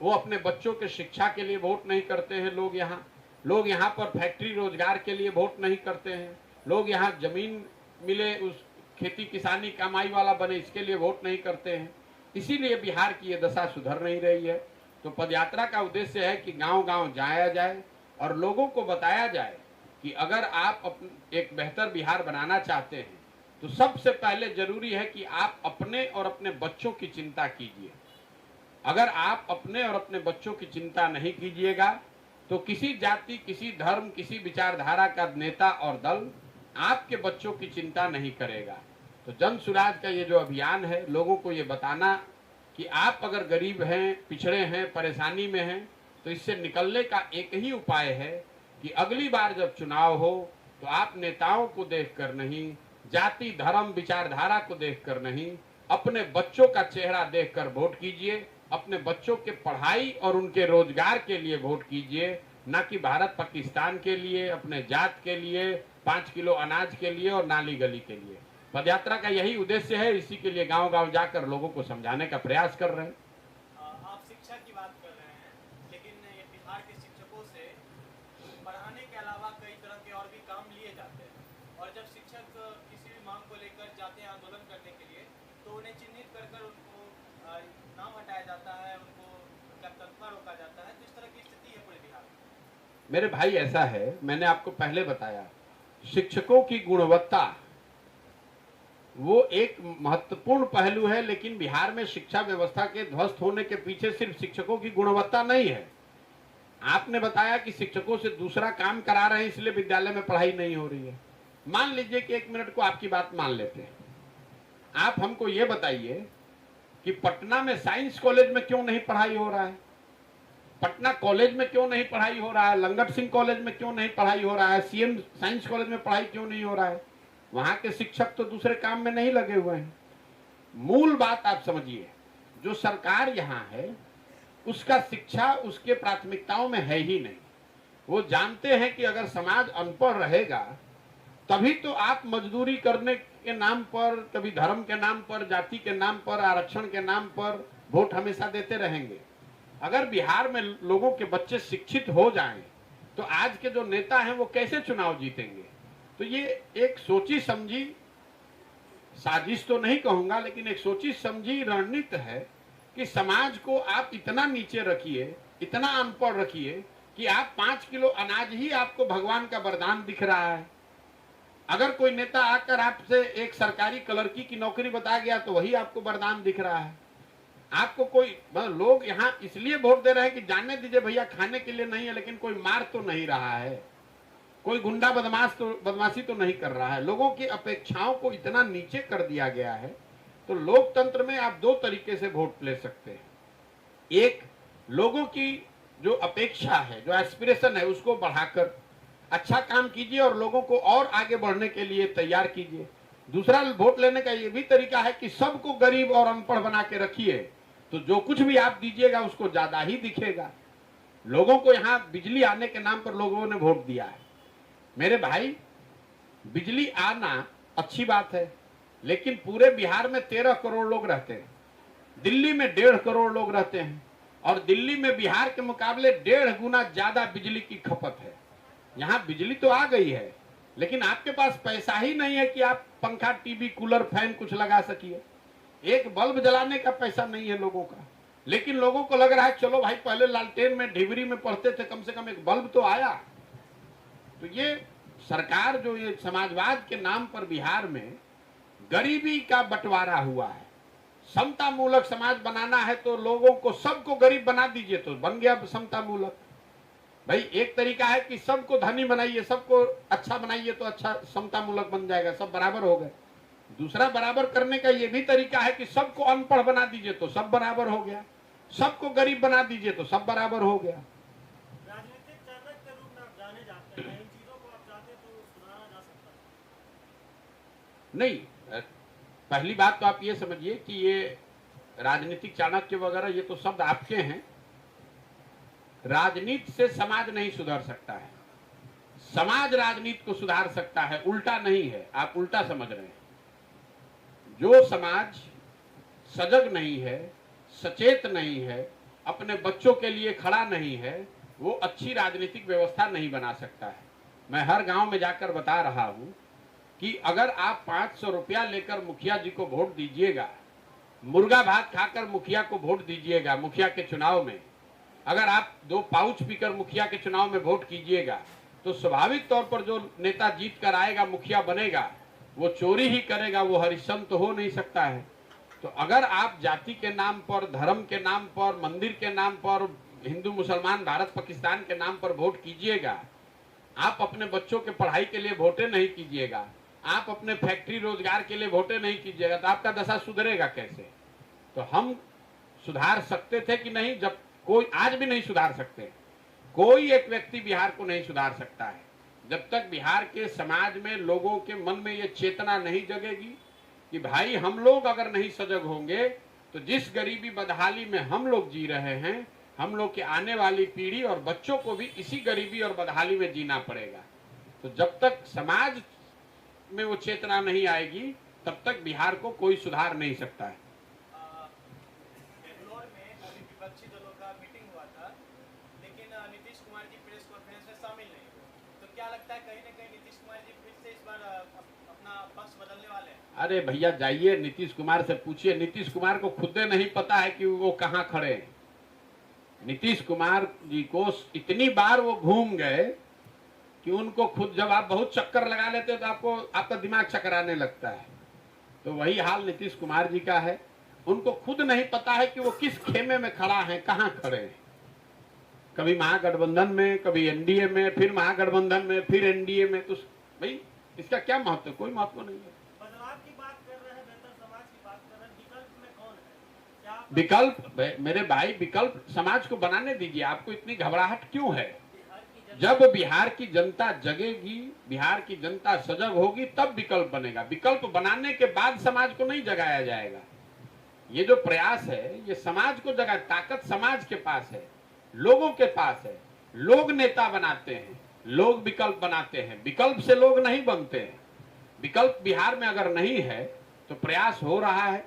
वो अपने बच्चों के शिक्षा के लिए वोट नहीं करते हैं लोग यहाँ, लोग यहाँ पर फैक्ट्री रोजगार के लिए वोट नहीं करते हैं, लोग यहाँ जमीन मिले उस खेती किसानी कमाई वाला बने इसके लिए वोट नहीं करते हैं। इसीलिए बिहार की ये दशा सुधर नहीं रही है। तो पदयात्रा का उद्देश्य है कि गांव गांव जाया जाए और लोगों को बताया जाए कि अगर आप एक बेहतर बिहार बनाना चाहते हैं तो सबसे पहले जरूरी है कि आप अपने और अपने बच्चों की चिंता कीजिए। अगर आप अपने और अपने बच्चों की चिंता नहीं कीजिएगा तो किसी जाति, किसी धर्म, किसी विचारधारा का नेता और दल आपके बच्चों की चिंता नहीं करेगा। तो जन सुराज का ये जो अभियान है, लोगों को ये बताना कि आप अगर गरीब हैं, पिछड़े हैं, परेशानी में हैं, तो इससे निकलने का एक ही उपाय है कि अगली बार जब चुनाव हो तो आप नेताओं को देखकर नहीं, जाति, धर्म, विचारधारा को देखकर नहीं, अपने बच्चों का चेहरा देखकर वोट कीजिए। अपने बच्चों के पढ़ाई और उनके रोजगार के लिए वोट कीजिए, ना कि भारत पाकिस्तान के लिए, अपने जात के लिए, 5 किलो अनाज के लिए और नाली गली के लिए। पदयात्रा का यही उद्देश्य है। इसी के लिए गांव गांव जाकर लोगों को समझाने का प्रयास कर रहे हैं। आप शिक्षा की बात कर रहे हैं, लेकिन बिहार के शिक्षकों से पढ़ाने के अलावा कई तरह के और भी काम लिए जाते हैं, और जब शिक्षक किसी भी मांग को लेकर जाते हैं आंदोलन करने के लिए तो उन्हें चिन्हित कर उनको नाम हटाया जाता है, उनको उनका तनख्वाह रोका जाता है। तो इस तरह की स्थिति है पूरे बिहार में। मेरे भाई ऐसा है, मैंने आपको पहले बताया, शिक्षकों की गुणवत्ता वो एक महत्वपूर्ण पहलू है, लेकिन बिहार में शिक्षा व्यवस्था के ध्वस्त होने के पीछे सिर्फ शिक्षकों की गुणवत्ता नहीं है। आपने बताया कि शिक्षकों से दूसरा काम करा रहे हैं इसलिए विद्यालय में पढ़ाई नहीं हो रही है। मान लीजिए कि 1 मिनट को आपकी बात मान लेते हैं। आप हमको ये बताइए कि पटना में साइंस कॉलेज में क्यों नहीं पढ़ाई हो रहा है, पटना कॉलेज में क्यों नहीं पढ़ाई हो रहा है, लंगट सिंह कॉलेज में क्यों नहीं पढ़ाई हो रहा है, सीएम साइंस कॉलेज में पढ़ाई क्यों नहीं हो रहा है? वहां के शिक्षक तो दूसरे काम में नहीं लगे हुए हैं। मूल बात आप समझिए, जो सरकार यहाँ है उसका शिक्षा उसके प्राथमिकताओं में है ही नहीं। वो जानते हैं कि अगर समाज अनपढ़ रहेगा तभी तो आप मजदूरी करने के नाम पर, कभी धर्म के नाम पर, जाति के नाम पर, आरक्षण के नाम पर वोट हमेशा देते रहेंगे। अगर बिहार में लोगों के बच्चे शिक्षित हो जाएं तो आज के जो नेता हैं वो कैसे चुनाव जीतेंगे? तो ये एक सोची समझी साजिश तो नहीं कहूंगा, लेकिन एक सोची समझी रणनीति है कि समाज को आप इतना नीचे रखिए, इतना अनपढ़ रखिए कि आप 5 किलो अनाज ही आपको भगवान का वरदान दिख रहा है। अगर कोई नेता आकर आपसे एक सरकारी क्लर्की की नौकरी बता गया तो वही आपको वरदान दिख रहा है। आपको कोई, लोग यहाँ इसलिए वोट दे रहे हैं कि जाने दीजिए भैया, खाने के लिए नहीं है, लेकिन कोई मार तो नहीं रहा है, कोई गुंडा बदमाशी तो नहीं कर रहा है। लोगों की अपेक्षाओं को इतना नीचे कर दिया गया है। तो लोकतंत्र में आप 2 तरीके से वोट ले सकते हैं। एक, लोगों की जो अपेक्षा है, जो एस्पिरेशन है, उसको बढ़ाकर अच्छा काम कीजिए और लोगों को और आगे बढ़ने के लिए तैयार कीजिए। दूसरा वोट लेने का ये भी तरीका है कि सबको गरीब और अनपढ़ बना के रखिए, तो जो कुछ भी आप दीजिएगा उसको ज्यादा ही दिखेगा। लोगों को यहाँ बिजली आने के नाम पर लोगों ने वोट दिया है। मेरे भाई, बिजली आना अच्छी बात है, लेकिन पूरे बिहार में 13 करोड़ लोग रहते हैं, दिल्ली में 1.5 करोड़ लोग रहते हैं, और दिल्ली में बिहार के मुकाबले 1.5 गुना ज्यादा बिजली की खपत है। यहाँ बिजली तो आ गई है, लेकिन आपके पास पैसा ही नहीं है कि आप पंखा, टीवी, कूलर, फैन कुछ लगा सकिए। एक बल्ब जलाने का पैसा नहीं है लोगों का, लेकिन लोगों को लग रहा है चलो भाई, पहले लालटेन में ढिबरी में पढ़ते थे, कम से कम एक बल्ब तो आया। तो ये सरकार जो ये समाजवाद के नाम पर बिहार में गरीबी का बंटवारा हुआ है। समता मूलक समाज बनाना है तो लोगों को, सबको गरीब बना दीजिए तो बन गया समता मूलक। भाई एक तरीका है कि सबको धनी बनाइए, सबको अच्छा बनाइए तो अच्छा समता मूलक बन जाएगा, सब बराबर हो गए। दूसरा बराबर करने का ये भी तरीका है कि सबको अनपढ़ बना दीजिए तो सब बराबर हो गया, सबको गरीब बना दीजिए तो सब बराबर हो गया। राजनीतिक चाणक्य के रूप में आप जाने जाते हैं, इन चीजों को आप चाहते तो सुधारा जा सकता है? नहीं, पहली बात तो आप ये समझिए कि ये राजनीतिक चाणक्य वगैरह ये तो शब्द आपके हैं। राजनीति से समाज नहीं सुधर सकता है, समाज राजनीति को सुधार सकता है, उल्टा नहीं है। आप उल्टा समझ रहे हैं। जो समाज सजग नहीं है, सचेत नहीं है, अपने बच्चों के लिए खड़ा नहीं है, वो अच्छी राजनीतिक व्यवस्था नहीं बना सकता है। मैं हर गांव में जाकर बता रहा हूं कि अगर आप 500 रुपया लेकर मुखिया जी को वोट दीजिएगा, मुर्गा भात खाकर मुखिया को वोट दीजिएगा मुखिया के चुनाव में, अगर आप 2 पाउच पीकर मुखिया के चुनाव में वोट कीजिएगा, तो स्वाभाविक तौर पर जो नेता जीत कर आएगा, मुखिया बनेगा, वो चोरी ही करेगा, वो हरिश्चंद्र तो हो नहीं सकता है। तो अगर आप जाति के नाम पर, धर्म के नाम पर, मंदिर के नाम पर, हिंदू मुसलमान भारत पाकिस्तान के नाम पर वोट कीजिएगा, आप अपने बच्चों के पढ़ाई के लिए वोटे नहीं कीजिएगा, आप अपने फैक्ट्री रोजगार के लिए वोटे नहीं कीजिएगा, तो आपका दशा सुधरेगा कैसे? तो हम सुधार सकते थे कि नहीं? जब कोई, आज भी नहीं सुधार सकते, कोई एक व्यक्ति बिहार को नहीं सुधार सकता है जब तक बिहार के समाज में, लोगों के मन में ये चेतना नहीं जगेगी कि भाई हम लोग अगर नहीं सजग होंगे तो जिस गरीबी बदहाली में हम लोग जी रहे हैं, हम लोग की आने वाली पीढ़ी और बच्चों को भी इसी गरीबी और बदहाली में जीना पड़ेगा। तो जब तक समाज में वो चेतना नहीं आएगी, तब तक बिहार को कोई सुधार नहीं सकता है। बेंगलोर में अभी विपक्षी दलों का मीटिंग हुआ था, लेकिन नीतीश कुमार जी प्रेस कॉन्फ्रेंस में शामिल नहीं हुए। तो क्या लगता है कहीं ना कहीं नीतीश कुमार जी फिर से इस बार अपना पक्ष बदलने वाले हैं? अरे भैया जाइए नीतीश कुमार से पूछिए, नीतीश कुमार को खुद नहीं पता है कि वो कहाँ खड़े हैं। नीतीश कुमार जी को इतनी बार वो घूम गए कि उनको खुद, जब आप बहुत चक्कर लगा लेते हो तो आपको, आपका दिमाग चकराने लगता है। तो वही हाल नीतीश कुमार जी का है, उनको खुद नहीं पता है कि वो किस खेमे में खड़ा है, कहाँ खड़े हैं। कभी महागठबंधन में, कभी एनडीए में, फिर महागठबंधन में, फिर एनडीए में। तो भाई इसका क्या महत्व? कोई महत्व नहीं है। बदलाव की बात कर रहे हैं, बेहतर समाज की बात कर रहे हैं, विकल्प में कौन है? क्या विकल्प, मेरे भाई, विकल्प समाज को बनाने दीजिए। आपको इतनी घबराहट क्यों है? जब बिहार की जनता जगेगी, बिहार की जनता सजग होगी, तब विकल्प बनेगा। विकल्प बनाने के बाद समाज को नहीं जगाया जाएगा। ये जो प्रयास है, ये समाज को जगा, ताकत समाज के पास है, लोगों के पास है। लोग नेता बनाते हैं, लोग विकल्प बनाते हैं, विकल्प से लोग नहीं बनते हैं। विकल्प बिहार में अगर नहीं है तो प्रयास हो रहा है,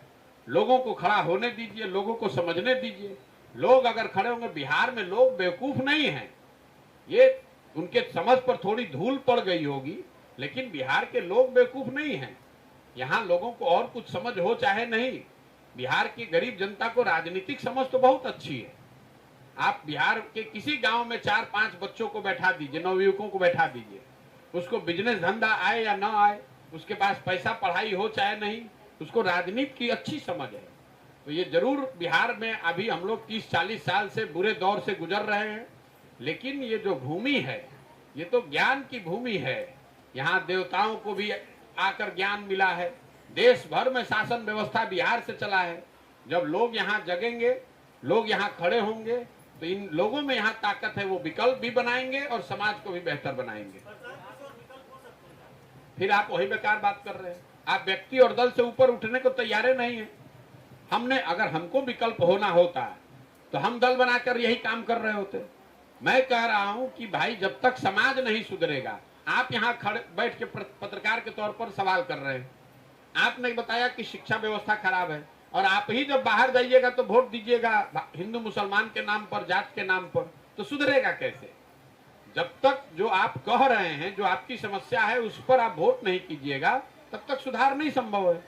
लोगों को खड़ा होने दीजिए, लोगों को समझने दीजिए। लोग अगर खड़े होंगे, बिहार में लोग बेवकूफ नहीं हैं, ये उनके समझ पर थोड़ी धूल पड़ गई होगी, लेकिन बिहार के लोग बेवकूफ नहीं हैं। यहाँ लोगों को और कुछ समझ हो चाहे नहीं, बिहार की गरीब जनता को राजनीतिक समझ तो बहुत अच्छी है। आप बिहार के किसी गांव में 4-5 बच्चों को बैठा दीजिए, नवयुवकों को बैठा दीजिए, उसको बिजनेस धंधा आए या ना आए, उसके पास पैसा, पढ़ाई हो चाहे नहीं, उसको राजनीति की अच्छी समझ है। तो ये जरूर बिहार में अभी हम लोग 30-40 साल से बुरे दौर से गुजर रहे हैं, लेकिन ये जो भूमि है, ये तो ज्ञान की भूमि है। यहाँ देवताओं को भी आकर ज्ञान मिला है। देश भर में शासन व्यवस्था बिहार से चला है। जब लोग यहाँ जगेंगे, लोग यहाँ खड़े होंगे, तो इन लोगों में यहाँ ताकत है, वो विकल्प भी बनाएंगे और समाज को भी बेहतर बनाएंगे। फिर आप वही बेकार बात कर रहे हैं। आप व्यक्ति और दल से ऊपर उठने को तैयार नहीं है। हमने, अगर हमको विकल्प होना होता तो हम दल बनाकर यही काम कर रहे होते। मैं कह रहा हूं कि भाई जब तक समाज नहीं सुधरेगा, आप यहाँ खड़े बैठ के पत्रकार के तौर पर सवाल कर रहे हैं। आपने बताया कि शिक्षा व्यवस्था खराब है, और आप ही जब बाहर जाइएगा तो वोट दीजिएगा हिंदू मुसलमान के नाम पर, जात के नाम पर, तो सुधरेगा कैसे? जब तक जो आप कह रहे हैं, जो आपकी समस्या है, उस पर आप वोट नहीं कीजिएगा, तब तक सुधार नहीं संभव है।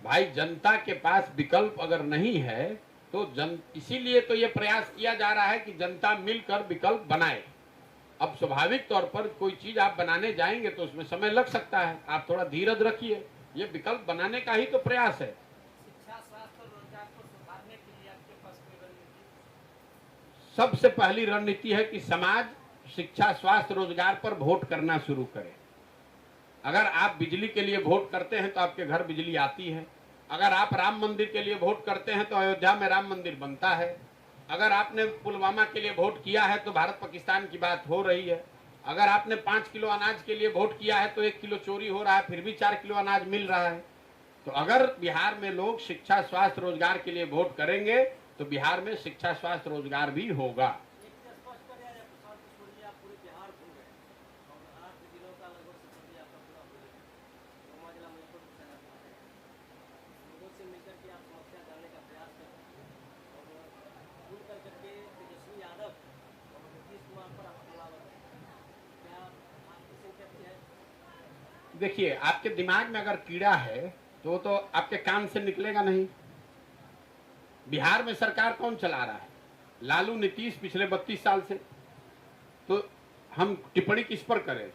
भाई जनता के पास विकल्प अगर नहीं है तो इसीलिए तो ये प्रयास किया जा रहा है कि जनता मिलकर विकल्प बनाए। अब स्वाभाविक तौर पर कोई चीज आप बनाने जाएंगे तो उसमें समय लग सकता है, आप थोड़ा धीरज रखिए। ये विकल्प बनाने का ही तो प्रयास है। शिक्षा, स्वास्थ्य और रोजगार को सुधारने के लिए आपके पास कोई रणनीति? सबसे पहली रणनीति है कि समाज शिक्षा, स्वास्थ्य, रोजगार पर वोट करना शुरू करे। अगर आप बिजली के लिए वोट करते हैं तो आपके घर बिजली आती है। अगर आप राम मंदिर के लिए वोट करते हैं तो अयोध्या में राम मंदिर बनता है। अगर आपने पुलवामा के लिए वोट किया है तो भारत पाकिस्तान की बात हो रही है। अगर आपने 5 किलो अनाज के लिए वोट किया है तो 1 किलो चोरी हो रहा है, फिर भी 4 किलो अनाज मिल रहा है। तो अगर बिहार में लोग शिक्षा, स्वास्थ्य, रोजगार के लिए वोट करेंगे तो बिहार में शिक्षा, स्वास्थ्य, रोजगार भी होगा। देखिए, आपके दिमाग में अगर कीड़ा है तो वो तो आपके कान से निकलेगा नहीं। बिहार में सरकार कौन चला रहा है? लालू नीतीश पिछले 32 साल से। तो हम टिप्पणी किस पर करें?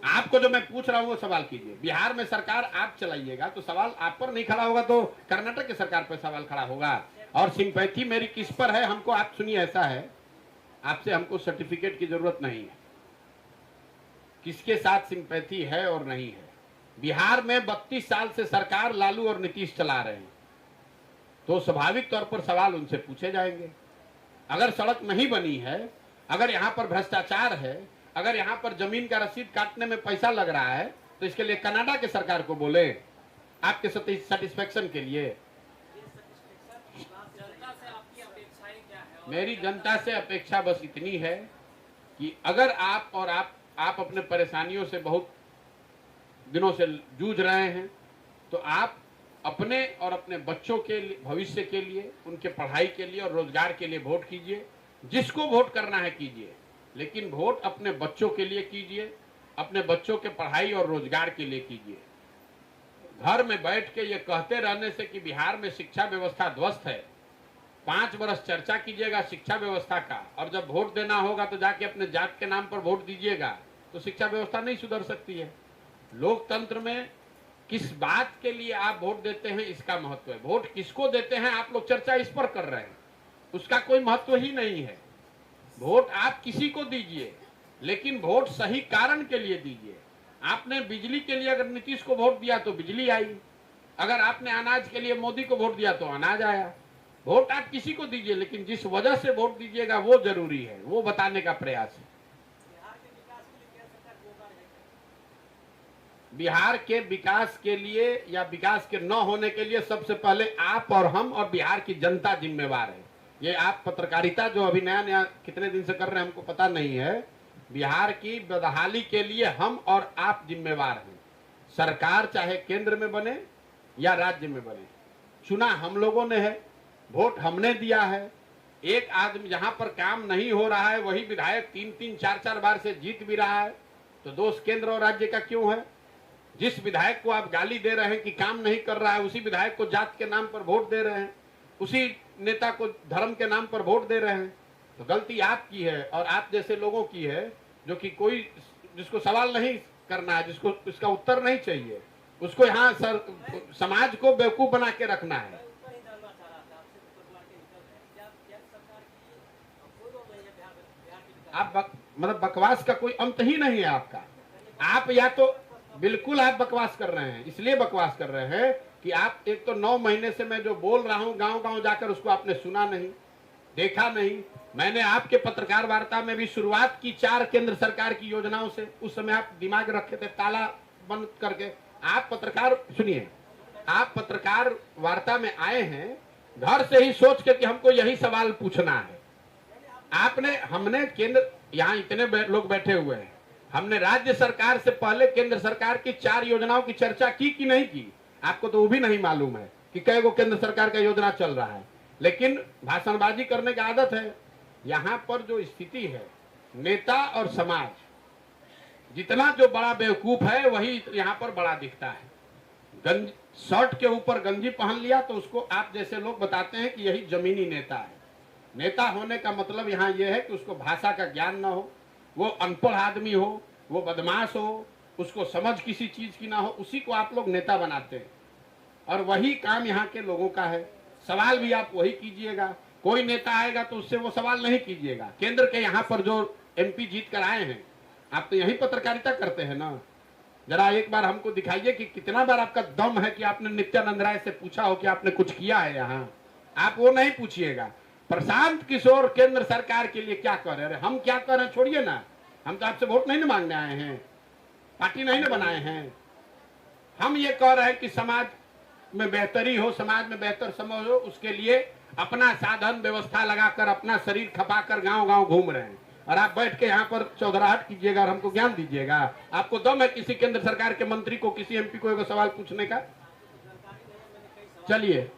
आपको जो मैं पूछ रहा हूं वो सवाल कीजिए। बिहार में सरकार आप चलाइएगा तो सवाल आप पर नहीं खड़ा होगा, तो कर्नाटक की सरकार पर सवाल खड़ा होगा। और सिंपैथी मेरी किस पर है? हमको आप सुनिए, ऐसा है, आपसे हमको सर्टिफिकेट की जरूरत नहीं है, किसके साथ सिंपैथी है और नहीं है। बिहार में 32 साल से सरकार लालू और नीतीश चला रहे हैं, तो स्वाभाविक तौर पर सवाल उनसे पूछे जाएंगे। अगर सड़क नहीं बनी है, अगर यहाँ पर भ्रष्टाचार है, अगर यहाँ पर जमीन का रसीद काटने में पैसा लग रहा है, तो इसके लिए कनाडा के सरकार को बोले आपके सेटिस्फेक्शन के लिए। मेरी जनता से अपेक्षा बस इतनी है कि अगर आप और आप अपने परेशानियों से बहुत दिनों से जूझ रहे हैं, तो आप अपने और अपने बच्चों के भविष्य के लिए, उनके पढ़ाई के लिए और रोजगार के लिए वोट कीजिए। जिसको वोट करना है कीजिए, लेकिन वोट अपने बच्चों के लिए कीजिए, अपने बच्चों के पढ़ाई और रोजगार के लिए कीजिए। घर में बैठ के ये कहते रहने से कि बिहार में शिक्षा व्यवस्था ध्वस्त है, 5 वर्ष चर्चा कीजिएगा शिक्षा व्यवस्था का, और जब वोट देना होगा तो जाके अपने जात के नाम पर वोट दीजिएगा, तो शिक्षा व्यवस्था नहीं सुधर सकती है। लोकतंत्र में किस बात के लिए आप वोट देते हैं इसका महत्व है। वोट किसको देते हैं आप लोग चर्चा इस पर कर रहे हैं, उसका कोई महत्व ही नहीं है। वोट आप किसी को दीजिए, लेकिन वोट सही कारण के लिए दीजिए। आपने बिजली के लिए अगर नीतीश को वोट दिया तो बिजली आई, अगर आपने अनाज के लिए मोदी को वोट दिया तो अनाज आया। वोट आप किसी को दीजिए, लेकिन जिस वजह से वोट दीजिएगा वो जरूरी है, वो बताने का प्रयास है। बिहार के विकास के लिए या विकास के न होने के लिए सबसे पहले आप और हम और बिहार की जनता जिम्मेवार है। ये आप पत्रकारिता जो अभी नया नया कितने दिन से कर रहे हैं हमको पता नहीं है, बिहार की बदहाली के लिए हम और आप जिम्मेवार हैं। सरकार चाहे केंद्र में बने या राज्य में बने, चुना हम लोगों ने है, वोट हमने दिया है। एक आदमी जहां पर काम नहीं हो रहा है वही विधायक 3-3, 4-4 बार से जीत भी रहा है, तो दोष केंद्र और राज्य का क्यों है? जिस विधायक को आप गाली दे रहे हैं कि काम नहीं कर रहा है, उसी विधायक को जात के नाम पर वोट दे रहे हैं, उसी नेता को धर्म के नाम पर वोट दे रहे हैं। तो गलती आपकी है और आप जैसे लोगों की है, जो कि कोई जिसको सवाल नहीं करना है, जिसको इसका उत्तर नहीं चाहिए, उसको यहाँ समाज को बेवकूफ बना के रखना है। आप मतलब बकवास का कोई अंत ही नहीं है आपका। आप या तो बिल्कुल आप बकवास कर रहे हैं, इसलिए बकवास कर रहे हैं कि आप एक तो 9 महीने से मैं जो बोल रहा हूं गांव गांव जाकर, उसको आपने सुना नहीं, देखा नहीं। मैंने आपके पत्रकार वार्ता में भी शुरुआत की 4 केंद्र सरकार की योजनाओं से, उस समय आप दिमाग रखे थे ताला बंद करके। आप पत्रकार सुनिए, आप पत्रकार वार्ता में आए हैं घर से ही सोच के कि हमको यही सवाल पूछना है। आपने हमने केंद्र, यहाँ इतने लोग बैठे हुए हैं, हमने राज्य सरकार से पहले केंद्र सरकार की 4 योजनाओं की चर्चा की कि नहीं की? आपको तो वो भी नहीं मालूम है कि कई गो केंद्र सरकार का योजना चल रहा है, लेकिन भाषणबाजी करने की आदत है। यहाँ पर जो स्थिति है, नेता और समाज जितना जो बड़ा बेवकूफ है वही यहाँ पर बड़ा दिखता है। शर्ट के ऊपर गंजी पहन लिया तो उसको आप जैसे लोग बताते हैं कि यही जमीनी नेता है। नेता होने का मतलब यहाँ यह है कि उसको भाषा का ज्ञान ना हो, वो अनपढ़ आदमी हो, वो बदमाश हो, उसको समझ किसी चीज की ना हो, उसी को आप लोग नेता बनाते हैं। और वही काम यहाँ के लोगों का है। सवाल भी आप वही कीजिएगा। कोई नेता आएगा तो उससे वो सवाल नहीं कीजिएगा। केंद्र के यहाँ पर जो MP जीत कर आए हैं, आप तो यही पत्रकारिता करते हैं ना। जरा एक बार हमको दिखाइए कि कितना बार आपका दम है कि आपने नित्यानंद राय से पूछा हो कि आपने कुछ किया है यहाँ। आप वो नहीं पूछिएगा। प्रशांत किशोर केंद्र सरकार के लिए क्या कर रहे हैं? हम क्या कर रहे हैं छोड़िए ना, हम तो आपसे वोट नहीं ना मांगने आए हैं, पार्टी नहीं ना बनाए हैं। हम ये कह रहे हैं कि समाज में बेहतरी हो, समाज में बेहतर समझ हो, उसके लिए अपना साधन व्यवस्था लगाकर अपना शरीर खपाकर गांव गांव घूम रहे हैं। और आप बैठ के यहाँ पर चौधराहट कीजिएगा और हमको ज्ञान दीजिएगा। आपको दम है किसी केंद्र सरकार के मंत्री को, किसी MP को एक सवाल पूछने का? चलिए,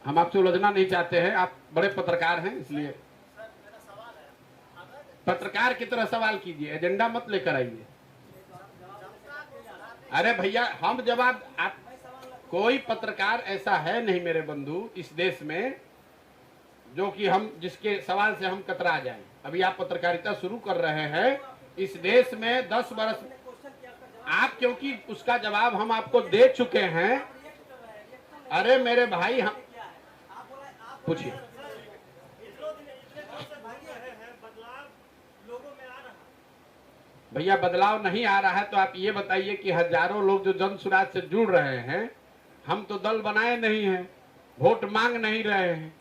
हम आपसे उलझना नहीं चाहते हैं, आप बड़े पत्रकार हैं, इसलिए पत्रकार की तरह सवाल कीजिए, एजेंडा मत लेकर आइए। अरे भैया हम जवाब आप कोई पत्रकार ऐसा है नहीं मेरे बंधु इस देश में जो कि हम जिसके सवाल से हम कतरा जाएं। अभी आप पत्रकारिता शुरू कर रहे हैं इस देश में 10 वर्ष आप क्योंकि उसका जवाब हम आपको दे चुके हैं। अरे मेरे भाई हम पूछिए भैया बदलाव नहीं आ रहा है तो आप ये बताइए कि हजारों लोग जो जन सुराज से जुड़ रहे हैं हम तो दल बनाए नहीं हैं, वोट मांग नहीं रहे हैं,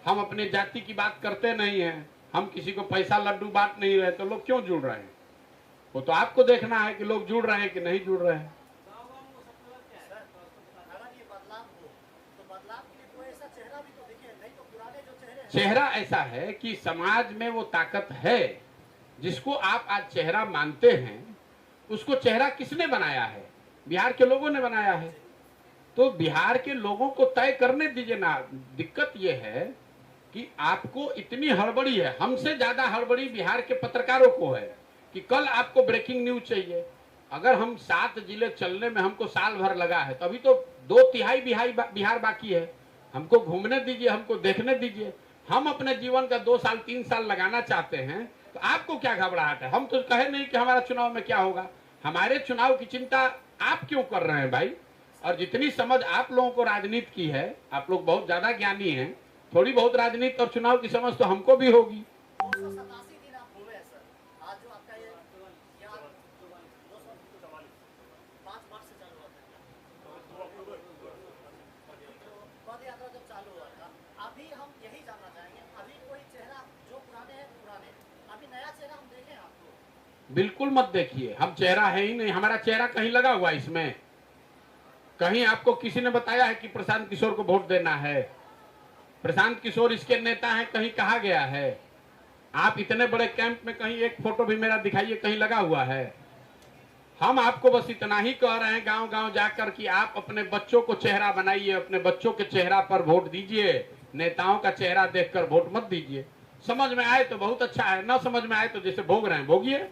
हम अपने जाति की बात करते नहीं हैं, हम किसी को पैसा लड्डू बांट नहीं रहे, तो लोग क्यों जुड़ रहे हैं? वो तो आपको देखना है कि लोग जुड़ रहे हैं कि नहीं जुड़ रहे हैं। चेहरा ऐसा है कि समाज में वो ताकत है जिसको आप आज चेहरा मानते हैं, उसको चेहरा किसने बनाया है? बिहार के लोगों ने बनाया है। तो बिहार के लोगों को तय करने दीजिए ना। दिक्कत ये है कि आपको इतनी हड़बड़ी है, हमसे ज्यादा हड़बड़ी बिहार के पत्रकारों को है कि कल आपको ब्रेकिंग न्यूज चाहिए। अगर हम 7 जिले चलने में हमको साल भर लगा है तो अभी तो 2/3 बिहार बाकी है। हमको घूमने दीजिए, हमको देखने दीजिए। हम अपने जीवन का 2 साल 3 साल लगाना चाहते हैं तो आपको क्या घबराहट है? हम तो कहे नहीं कि हमारा चुनाव में क्या होगा। हमारे चुनाव की चिंता आप क्यों कर रहे हैं भाई? और जितनी समझ आप लोगों को राजनीति की है, आप लोग बहुत ज्यादा ज्ञानी हैं, थोड़ी बहुत राजनीति और चुनाव की समझ तो हमको भी होगी। 287 दिन आप घूमे हैं सर। आज जो आपका ये 5 मार्च से चालू हुआ था, पद यात्रा जब चालू हुआ था, अभी हम यही जानना चाहेंगे, अभी कोई चेहरा जो पुराने हैं पुराने, अभी नया चेहरा हम देखें आपको? बिल्कुल मत देखिए, हम चेहरा है ही नहीं। हमारा चेहरा कहीं लगा हुआ इसमें? कहीं आपको किसी ने बताया है कि प्रशांत किशोर को वोट देना है? प्रशांत किशोर इसके नेता हैं, कहीं कहा गया है? आप इतने बड़े कैंप में कहीं एक फोटो भी मेरा दिखाइए, कहीं लगा हुआ है? हम आपको बस इतना ही कह रहे हैं गांव गांव जाकर कि आप अपने बच्चों को चेहरा बनाइए, अपने बच्चों के चेहरा पर वोट दीजिए, नेताओं का चेहरा देखकर वोट मत दीजिए। समझ में आए तो बहुत अच्छा है, न समझ में आए तो जैसे भोग रहे हैं भोगिए।